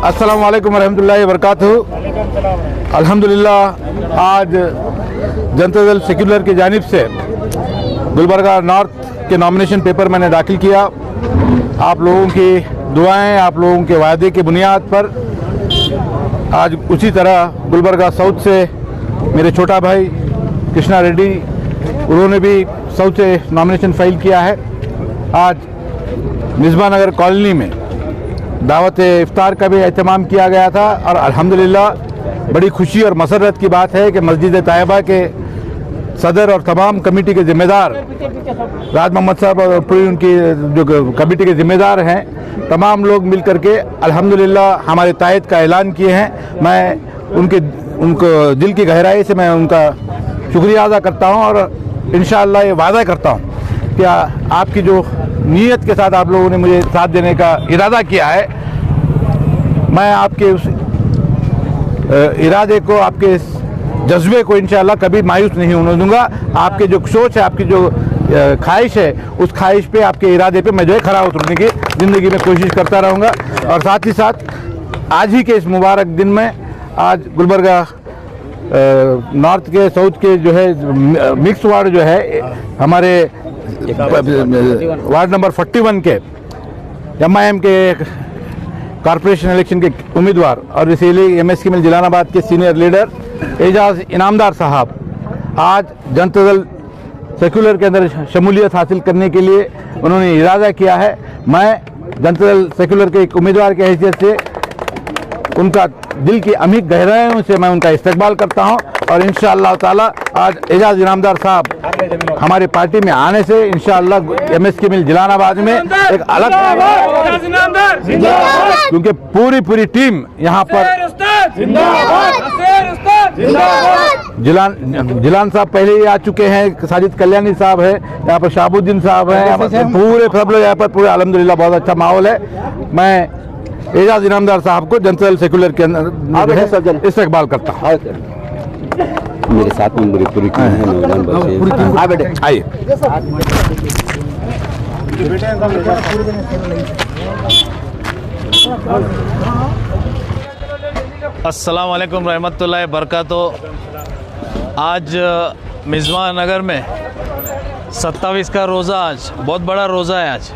अस्सलाम वालेकुम रहमतुल्लाहि व बरकातुहू। अल्हम्दुलिल्लाह आज जनता दल सेक्युलर की जानिब से गुलबर्गा नॉर्थ के नॉमिनेशन पेपर मैंने दाखिल किया। आप लोगों की दुआएं, आप लोगों के वादे की बुनियाद पर आज उसी तरह गुलबर्गा साउथ से मेरे छोटा भाई कृष्णा रेड्डी, उन्होंने भी साउथ से नॉमिनेशन फाइल किया है। आज मिसबा नगर कॉलोनी में दावत इफ्तार का भी एहतमाम किया गया था और अल्हम्दुलिल्लाह बड़ी खुशी और मसरत की बात है कि मस्जिद तैयबा के सदर और तमाम कमेटी के ज़िम्मेदार राज मोहम्मद साहब और पूरी उनकी जो कमेटी के ज़िम्मेदार हैं, तमाम लोग मिल करके अल्हम्दुलिल्लाह हमारे तायद का ऐलान किए हैं। मैं उनको दिल की गहराई से मैं उनका शुक्रिया अदा करता हूं और इंशाअल्लाह ये वादा करता हूं कि आपकी जो नीयत के साथ आप लोगों ने मुझे साथ देने का इरादा किया है, मैं आपके उस इरादे को, आपके इस जज्बे को इंशाअल्लाह कभी मायूस नहीं होने दूंगा। आपके जो सोच है, आपकी जो ख्वाहिश है, उस ख्वाहिश पे, आपके इरादे पे मैं जो है खरा उतरने की ज़िंदगी में कोशिश करता रहूँगा। और साथ ही साथ आज ही के इस मुबारक दिन में आज गुलबर्गा नॉर्थ के साउथ के जो है मिक्स वार्ड जो है हमारे वार्ड नंबर 41 के MIM के कॉरपोरेशन इलेक्शन के उम्मीदवार और इसीलिए MSK मिल जलालाबाद के सीनियर लीडर एजाज इनामदार साहब आज जनता दल सेक्युलर के अंदर शमूलियत हासिल करने के लिए उन्होंने इरादा किया है। मैं जनता दल सेक्युलर के एक उम्मीदवार की हैसियत से उनका दिल की अमीर गहराइयों से मैं उनका इस्तकबाल करता हूं और इंशाअल्लाह ताला आज एजाज इनामदार साहब हमारी पार्टी में आने से इंशाअल्लाह MSK मिल जलालाबाद में एक अलग, क्योंकि पूरी टीम यहाँ पर जिलान साहब पहले ही आ चुके हैं, साजिद कल्याणी साहब है यहाँ पर, शाहबुद्दीन साहब हैं, पूरे सब लोग यहाँ पर, पूरे अल्हम्दुलिल्लाह बहुत अच्छा माहौल है। मैं एजाज इनामदार साहब को जनता दल सेक्युलर के अंदर इस्तकबाल करता हूँ। मेरे साथ में पूरी बेटे आइए। अस्सलाम वालेकुम रहमतुल्लाहि बरकातुहू। आज मिसबा नगर में 27 का रोज़ा, आज बहुत बड़ा रोज़ा है। आज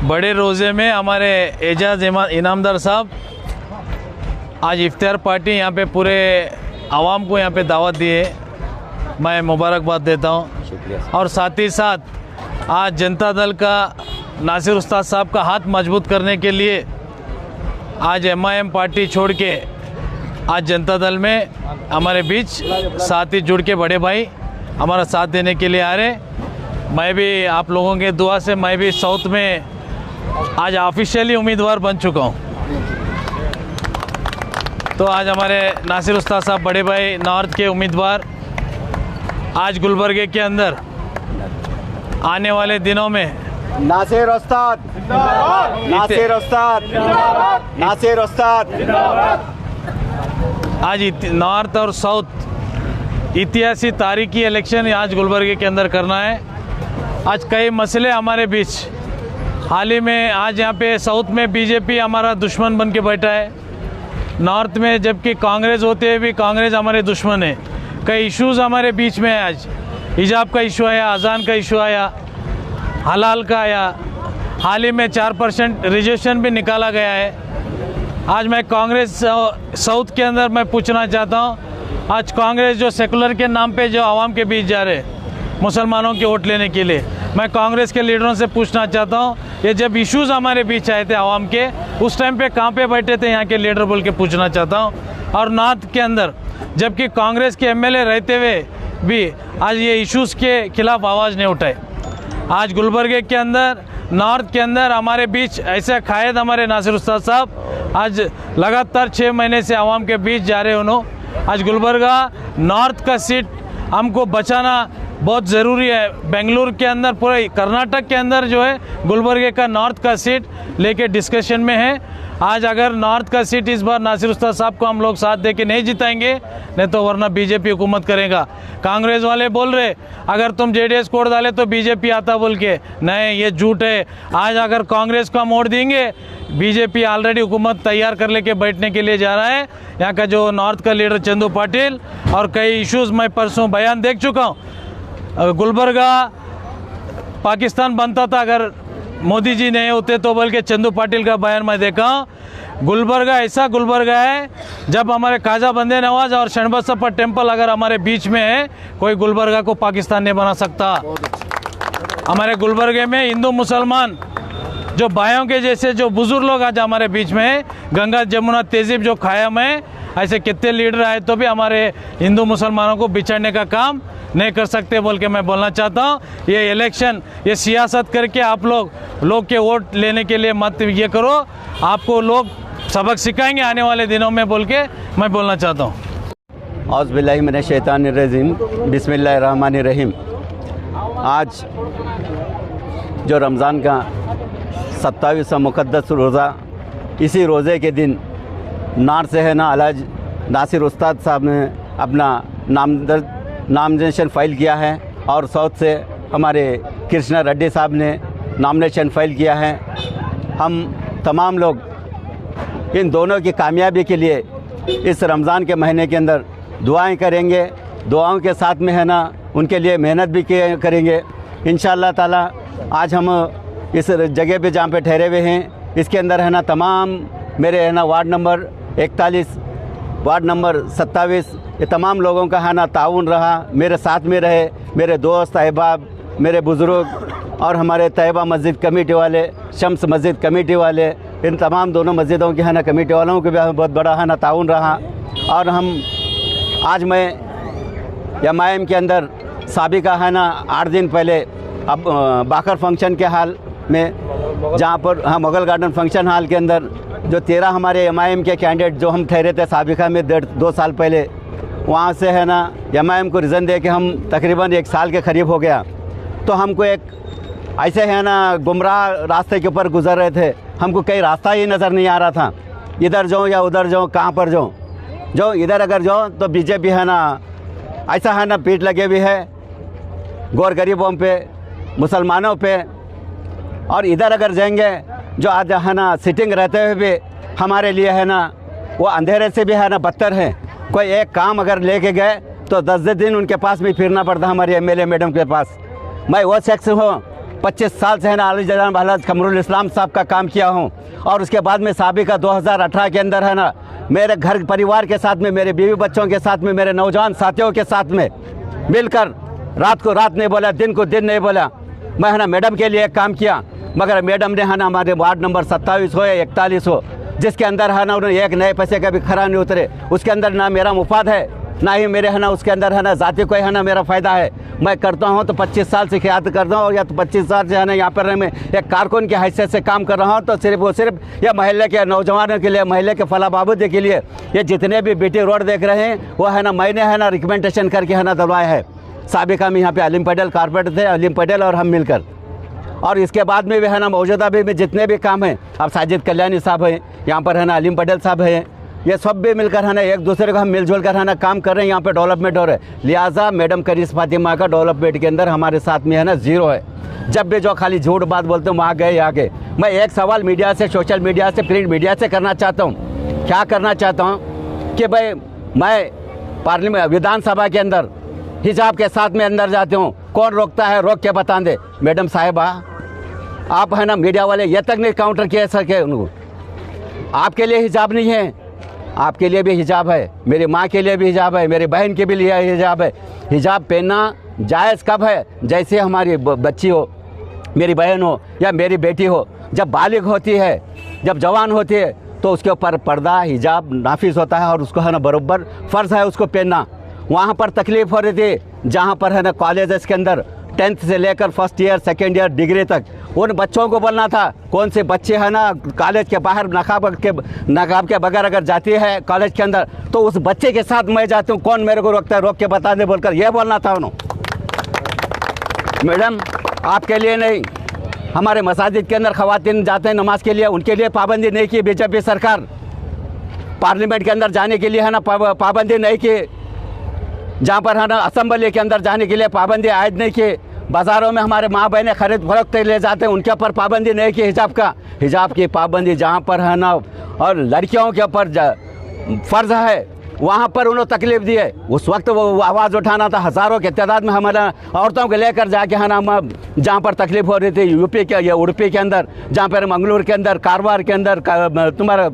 बड़े रोज़े में हमारे एजाज इनामदार साहब आज इफ्तार पार्टी यहाँ पे पूरे आवाम को यहाँ पे दावत दी है। मैं मुबारकबाद देता हूँ और साथ ही साथ आज जनता दल का नासिर उस्ताद साहब का हाथ मजबूत करने के लिए आज MIM पार्टी छोड़ के आज जनता दल में हमारे बीच साथ ही जुड़ के बड़े भाई हमारा साथ देने के लिए आ रहे। मैं भी आप लोगों के दुआ से मैं भी साउथ में आज ऑफिशियली उम्मीदवार बन चुका हूँ। तो आज हमारे नासिर उस्ताद साहब बड़े भाई नॉर्थ के उम्मीदवार आज गुलबर्गे के अंदर आने वाले दिनों में नासिर उस्ताद, नासिर उस्ताद, नासिर उस्ताद। आज नॉर्थ और साउथ ऐतिहासिक तारीखी इलेक्शन आज गुलबर्गे के अंदर करना है। आज कई मसले हमारे बीच हाल ही में, आज यहाँ पे साउथ में BJP हमारा दुश्मन बन के बैठा है, नॉर्थ में जबकि कांग्रेस होते हुए भी कांग्रेस हमारे दुश्मन है। कई इश्यूज़ हमारे बीच में है। आज हिजाब का इशू आया, अजान का इशू आया, हलाल का आया, हाल ही में 4% रिजर्वेशन भी निकाला गया है। आज मैं कांग्रेस साउथ के अंदर मैं पूछना चाहता हूँ, आज कांग्रेस जो सेकुलर के नाम पे जो आवाम के बीच जा रहे मुसलमानों के वोट लेने के लिए, मैं कांग्रेस के लीडरों से पूछना चाहता हूँ, ये जब इश्यूज़ हमारे बीच आए थे आवाम के, उस टाइम पे कहाँ पे बैठे थे यहाँ के लीडर बोल के पूछना चाहता हूँ। और नॉर्थ के अंदर जबकि कांग्रेस के MLA रहते हुए भी आज ये इश्यूज़ के खिलाफ आवाज़ नहीं उठाए। आज गुलबर्गे के अंदर, नॉर्थ के अंदर हमारे बीच ऐसे कायद हमारे नासिर उस्ताद साहब आज लगातार 6 महीने से आवाम के बीच जा रहे उन्होंने। आज गुलबर्गा नॉर्थ का सीट हमको बचाना बहुत ज़रूरी है। बेंगलुरु के अंदर, पूरे कर्नाटक के अंदर जो है गुलबर्गे का नॉर्थ का सीट लेके डिस्कशन में है। आज अगर नॉर्थ का सीट इस बार नासिर उस्ताद साहब को हम लोग साथ दे के नहीं जिताएंगे, नहीं तो वरना बीजेपी हुकूमत करेगा। कांग्रेस वाले बोल रहे अगर तुम जेडीएस को वोट डाले तो बीजेपी आता बोल के, नहीं, ये झूठ है। आज अगर कांग्रेस को हम वोट देंगे, बीजेपी ऑलरेडी हुकूमत तैयार कर लेके बैठने के लिए जा रहा है। यहाँ का जो नॉर्थ का लीडर चंदू पाटिल और कई इश्यूज मैं परसों बयान देख चुका हूँ। गुलबर्गा पाकिस्तान बनता था अगर मोदी जी नहीं होते तो, बोल के चंदू पाटिल का बयान मैं देखा हूँ। गुलबर्गा ऐसा गुलबर्गा है, जब हमारे खाजा बंदे नवाज और शनबसप्पा टेम्पल अगर हमारे बीच में है, कोई गुलबर्गा को पाकिस्तान नहीं बना सकता। हमारे गुलबर्गे में हिंदू मुसलमान जो भाइयों के जैसे जो बुजुर्ग लोग आज हमारे बीच में है, गंगा जमुना तहजीब जो कायम है, ऐसे कितने लीडर आए तो भी हमारे हिंदू मुसलमानों को बिछड़ने का काम नहीं कर सकते बोल के मैं बोलना चाहता हूँ। ये इलेक्शन, ये सियासत करके आप लोग के वोट लेने के लिए मत ये करो, आपको लोग सबक सिखाएंगे आने वाले दिनों में बोल के मैं बोलना चाहता हूँ। औज़ुबिल्लाहि मिनश शैतानिर रजीम, बिस्मिल्लाहिर रहमानिर रहीम। आज जो रमज़ान का 27वां मुक़द्दस रोज़ा, इसी रोज़े के दिन नार से है ना अलहाज नासिर उस्ताद साहब ने अपना नामिनेशन फ़ाइल किया है और साउथ से हमारे कृष्णा रेड्डी साहब ने नामिनेशन फ़ाइल किया है। हम तमाम लोग इन दोनों की कामयाबी के लिए इस रमज़ान के महीने के अंदर दुआएं करेंगे। दुआओं के साथ में है ना उनके लिए मेहनत भी करेंगे इंशाअल्लाह ताला। आज हम इस जगह पे जहाँ पे ठहरे हुए हैं, इसके अंदर है ना तमाम मेरे है ना वार्ड नंबर 41, वार्ड नंबर 27, ये तमाम लोगों का है ना ताउन रहा, मेरे साथ में रहे, मेरे दोस्त अहबाब, मेरे बुज़ुर्ग और हमारे तैयबा मस्जिद कमेटी वाले, शम्स मस्जिद कमेटी वाले, इन तमाम दोनों मस्जिदों के है ना कमेटी वालों के भी बहुत बड़ा है ना ताउन रहा। और हम आज मैं एमआईएम के अंदर साबिका है ना 8 दिन पहले अब बाकर फंक्शन के हाल में, जहाँ पर हाँ मुग़ल गार्डन फंक्शन हॉल के अंदर जो 13 हमारे एमआईएम के कैंडिडेट जो हम ठहरे थे साबिका में 2 साल पहले, वहाँ से है ना एमआईएम को रिज़न दे के हम तकरीबन 1 साल के करीब हो गया। तो हमको एक ऐसे है ना गुमराह रास्ते के ऊपर गुजर रहे थे, हमको कहीं रास्ता ही नज़र नहीं आ रहा था, इधर जाऊँ या उधर जाऊँ, कहाँ पर जाऊँ। जो इधर अगर जाऊँ तो बीजेपी है ना ऐसा है ना पीठ लगे हुई है गौर गरीबों पे, मुसलमानों पे। और इधर अगर जाएंगे जो आज है ना सिटिंग रहते हुए भी हमारे लिए है ना वो अंधेरे से भी है ना बदतर है। कोई एक काम अगर लेके गए तो 10 दिन उनके पास भी फिरना पड़ता हमारे एमएलए मैडम के पास। मैं वो शख्स हूँ 25 साल से है ना अली जनाब हज़रत कमरुल इस्लाम साहब का काम किया हूँ। और उसके बाद में साबिका 2018 के अंदर है ना मेरे घर परिवार के साथ में, मेरे बीवी बच्चों के साथ में, मेरे नौजवान साथियों के साथ में मिलकर रात को रात नहीं बोला, दिन को दिन नहीं बोला, मैं है ना मैडम के लिए काम किया। मगर मैडम ने है ना हमारे वार्ड नंबर 27 हो या 41 हो, जिसके अंदर है ना उन्होंने एक नए पैसे का भी खरा नहीं उतरे, उसके अंदर ना मेरा मुफाद है ना ही मेरे है ना उसके अंदर है ना ज़ाती कोई है ना मेरा फ़ायदा है। मैं करता हूँ तो 25 साल से क़यादत करता हूँ, या तो 25 साल से है ना यहाँ पर मैं एक कारकुन की हैसियत से काम कर रहा हूँ। तो सिर्फ यह महल्ले के नौजवानों के लिए, महल्ले के फलाह बहबूदी के लिए, ये जितने भी बीटी रोड देख रहे हैं वो है ना मैंने है ना रिकमेंडेशन करके है ना दलवाया है। साबिका में यहाँ पे अलीम पटेल कारपोरेटर थे, अलीम पटेल और हम मिलकर। और इसके बाद में भी है ना मौजूदा भी में जितने भी काम हैं, अब साजिद कल्याणी साहब हैं यहाँ पर है ना, अलीम पटेल साहब हैं, ये सब भी मिलकर है ना एक दूसरे को हम मिलजुल कर है ना काम कर रहे हैं। यहाँ पे डेवलपमेंट हो रहा है। लिहाजा मैडम करीस फातिमा का डेवलपमेंट के अंदर हमारे साथ में है ना 0 है। जब भी जो खाली झूठ बात बोलते हैं वहाँ गए यहाँ गए। मैं एक सवाल मीडिया से, सोशल मीडिया से, प्रिंट मीडिया से करना चाहता हूँ। क्या करना चाहता हूँ कि भाई मैं पार्लियामेंट विधानसभा के अंदर हिजाब के साथ में अंदर जाते हूँ, कौन रोकता है, रोक के बता दे। मैडम साहिबा आप है ना मीडिया वाले ये तक नहीं काउंटर किया सके उनको। आपके लिए हिजाब नहीं है, आपके लिए भी हिजाब है, मेरी माँ के लिए भी हिजाब है, मेरी बहन के भी लिए हिजाब है। हिजाब पहनना जायज़ कब है? जैसे हमारी बच्ची हो, मेरी बहन हो या मेरी बेटी हो, जब बालिग होती है, जब जवान होती है तो उसके ऊपर पर्दा हिजाब नाफिज होता है और उसको है ना बराबर फ़र्ज़ है उसको पहनना। वहाँ पर तकलीफ़ हो रही थी जहाँ पर है ना कॉलेजेस के अंदर 10th से लेकर 1st year 2nd year degree तक उन बच्चों को बोलना था। कौन से बच्चे है ना कॉलेज के बाहर नकाब के बगैर अगर जाती है कॉलेज के अंदर तो उस बच्चे के साथ मैं जाती हूँ, कौन मेरे को रोकता है, रोक के बता दे बोलकर ये बोलना था उन्होंने। मैडम आपके लिए नहीं, हमारे मसाजिद के अंदर ख़वातीन जाते हैं नमाज के लिए, उनके लिए पाबंदी नहीं की बीजेपी सरकार। पार्लियामेंट के अंदर जाने के लिए है ना पाबंदी नहीं की, जहाँ पर है ना असम्बली के अंदर जाने के लिए पाबंदी आयद नहीं की। बाज़ारों में हमारे माँ बहनें खरीद फरोख्त ले जाते हैं, उनके ऊपर पाबंदी नहीं की हिजाब की पाबंदी जहाँ पर है ना, और लड़कियों के ऊपर फ़र्ज़ है वहाँ पर उन्होंने तकलीफ़ दी है। उस वक्त वो आवाज़ उठाना था, हज़ारों के तादाद में हमारे औरतों को लेकर जाके है ना जहाँ पर तकलीफ़ हो रही थी यूपी के या उड़पी के अंदर, जहाँ पर मंगलूर के अंदर, कारवार के अंदर, तुम्हारा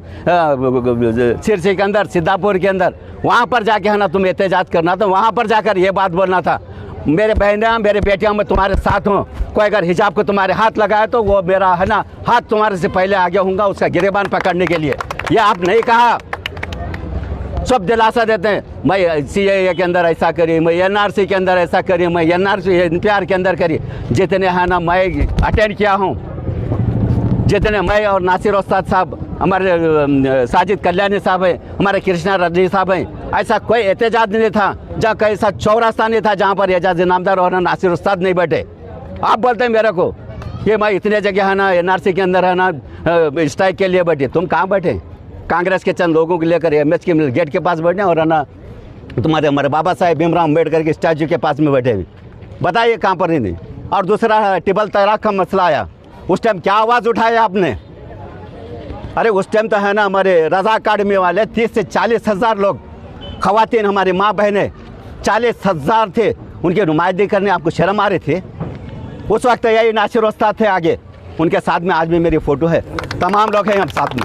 सिरसी के अंदर, सिद्धापुर के अंदर, वहाँ पर जाके है ना तुम एहतजाज करना था, वहाँ पर जाकर ये बात बोलना था, मेरे बहनें मेरे बेटियाँ मैं तुम्हारे साथ हूँ, कोई अगर हिजाब को तुम्हारे हाथ लगाए तो वो मेरा है ना हाथ तुम्हारे से पहले आगे होऊंगा उसका गिरेबान पकड़ने के लिए। ये आप नहीं कहा, सब दिलासा देते हैं, मैं CAA के अंदर ऐसा करी, मैं NRC के अंदर ऐसा करी, मैं NPR के अंदर करी। जितने है ना मैं अटेंड किया हूँ, जितने मैं और नासिर उस्ताद साहब, हमारे साजिद कल्याणी साहब हैं, हमारे कृष्णा रेड्डी साहब हैं, ऐसा कोई एहतजाज नहीं था, जहाँ कहीं ऐसा चौरास्ता नहीं था जहाँ पर एजाज इनामदार और नासिर उस्ताद नहीं बैठे। आप बोलते हैं मेरे को कि मैं इतने जगह है ना NRC के अंदर है ना स्ट्राइक के लिए बैठे, तुम कहाँ बैठे? कांग्रेस के चंद लोगों को लेकर MH के गेट के पास बैठे और है ना तुम्हारे हमारे बाबा साहेब भीमराव अम्बेडकर के स्टैचू के पास में बैठे हुए, बताइए कहाँ पर नहीं। और दूसरा ट्रिपल तलाक का मसला आया, उस टाइम क्या आवाज़ उठाया आपने? अरे उस टाइम तो है ना हमारे रज़ा अकाडमी वाले 30 से 40 हज़ार लोग, ख़वातीन हमारी माँ बहनें 40 हज़ार थे, उनकी नुमाइंदगी करने आपको शर्म आ रही थी? उस वक्त यही नासिर उस्ताद थे आगे, उनके साथ में आज भी मेरी फ़ोटो है, तमाम लोग हैं हम साथ में।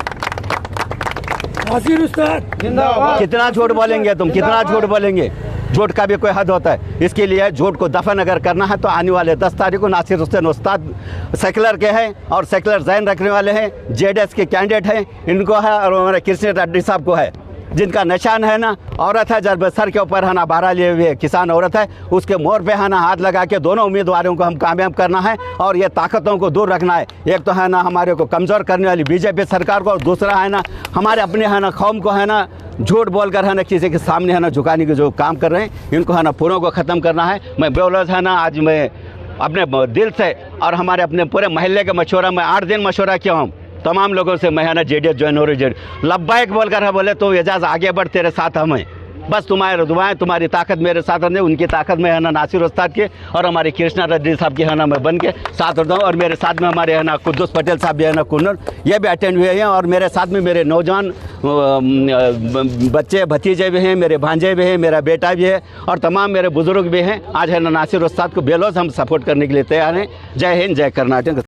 नासिर उस्ताद जिंदाबाद। कितना झूठ बोलेंगे तुम, कितना झूठ बोलेंगे? झूठ का भी कोई हद होता है। इसके लिए झूठ को दफन अगर करना है तो आने वाले 10 तारीख को नासिर हुसैन उस्ताद सेकुलर के हैं और सेकुलर जहन रखने वाले हैं, JDS के कैंडिडेट हैं, इनको है और हमारे कृष्ण रेड्डी साहब को है, जिनका निशान है ना औरत है, जब सर के ऊपर है ना 12 लिए हुए किसान औरत है, उसके मोर पे है ना हाथ लगा के दोनों उम्मीदवारों को हम कामयाब करना है और ये ताकतों को दूर रखना है। एक तो है ना हमारे को कमज़ोर करने वाली बीजेपी सरकार को, और दूसरा है ना हमारे अपने है ना कौम को है ना झूठ बोलकर है ना किसी के सामने है ना झुकाने के जो काम कर रहे हैं, इनको है ना पूरों को ख़त्म करना है। मैं बेलौज है ना आज मैं अपने दिल से और हमारे अपने पूरे महल्ले का मशवरा, मैं 8 दिन मशवरा किया हूँ तमाम लोगों से, मैं है ना JDS ज्वाइन हो रही, लब्बाइक बोलकर है बोले तो एजाज आगे बढ़, तेरे साथ हमें, बस तुम्हारे दुआएं तुम्हारी ताकत मेरे साथ रहने, उनकी ताकत में है ना नासिर उस्ताद के और हमारे कृष्णा रेड्डी साहब की है ना मैं बन के साथ रहता हूँ। और मेरे साथ में हमारे है ना कुद्दूस पटेल साहब भी है ना कुन्नर, ये भी अटेंड हुए हैं, और मेरे साथ में मेरे नौजवान बच्चे भतीजे भी हैं, मेरे भांजे भी हैं, मेरा बेटा भी है और तमाम मेरे बुज़ुर्ग भी हैं। आज है ना नासिर उस्ताद को बेलौज हम सपोर्ट करने के लिए तैयार हैं। जय हिंद, जय कर्नाटक।